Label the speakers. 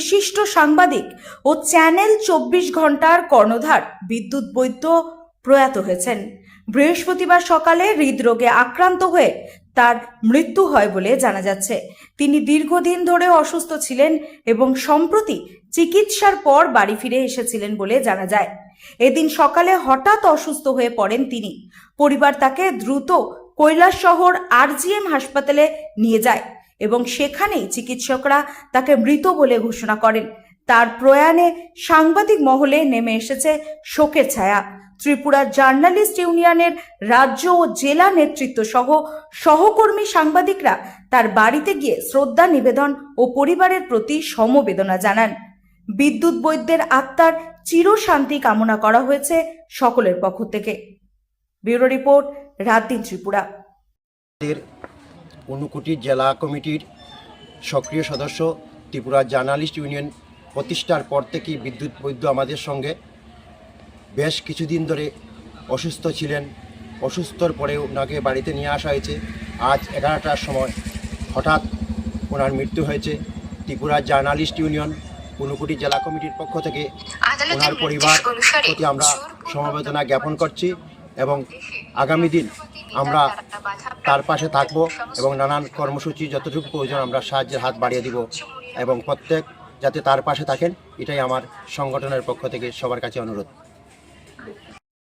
Speaker 1: বিশিষ্ট সাংবাদিক ও চ্যানেল 24 ঘন্টার কর্ণধার বিদ্যুৎ বৈদ্য প্রয়াত হয়েছেন। বৃহস্পতিবার সকালে হৃদরোগে আক্রান্ত হয়ে তার মৃত্যু হয় বলে জানা যাচ্ছে। তিনি দীর্ঘদিন ধরে অসুস্থ ছিলেন এবং সম্প্রতি চিকিৎসার পর বাড়ি ফিরে এসেছিলেন বলে জানা যায়। এদিন সকালে হঠাৎ অসুস্থ হয়ে পড়েন তিনি। পরিবার তাকে দ্রুত কৈলাসশহর RGM হাসপাতালে নিয়ে যায় এবং সেখানেই চিকিৎসকরা তাকে মৃত বলে ঘোষণা করেন। তার প্রয়াণে সাংবাদিক মহলে নেমে এসেছে শোকের ছায়া। ত্রিপুরা জার্নালিস্ট ইউনিয়নের রাজ্য ও জেলা নেতৃত্ব সহ সহকর্মী সাংবাদিকরা তার বাড়িতে গিয়ে শ্রদ্ধা নিবেদন ও পরিবারের প্রতি সমবেদনা জানান। বিদ্যুৎ বৈদ্যের আত্মার চিরশান্তি কামনা করা হয়েছে সকলের পক্ষ থেকে। Bureau report, রাতদিন Tripura.
Speaker 2: ঊনকোটি জেলা কমিটির সক্রিয় সদস্য, ত্রিপুরা জার্নালিস্ট ইউনিয়ন প্রতিষ্ঠার পর থেকেই বিদ্যুৎ বৈদ্য আমাদের সঙ্গে বেশ কিছুদিন ধরে অসুস্থ ছিলেন। অসুস্থর পরে ওনাকে বাড়িতে নিয়ে আসা হয়েছে। আজ 11টার সময় হঠাৎ ওনার মৃত্যু হয়েছে। ত্রিপুরা জার্নালিস্ট ইউনিয়ন ঊনকোটি জেলা কমিটির পক্ষ থেকে ওনার পরিবার প্রতি আমরা সমবেদনা জ্ঞাপন করছি এবং আগামী দিন আমরা তার পাশে থাকব এবং নানান কর্মসূচি যতটুকু প্রয়োজন আমরা সাহায্যের হাত বাড়িয়ে দিব এবং প্রত্যেক যাতে তার পাশে থাকেন, এটাই আমার সংগঠনের পক্ষ থেকে সবার কাছে অনুরোধ।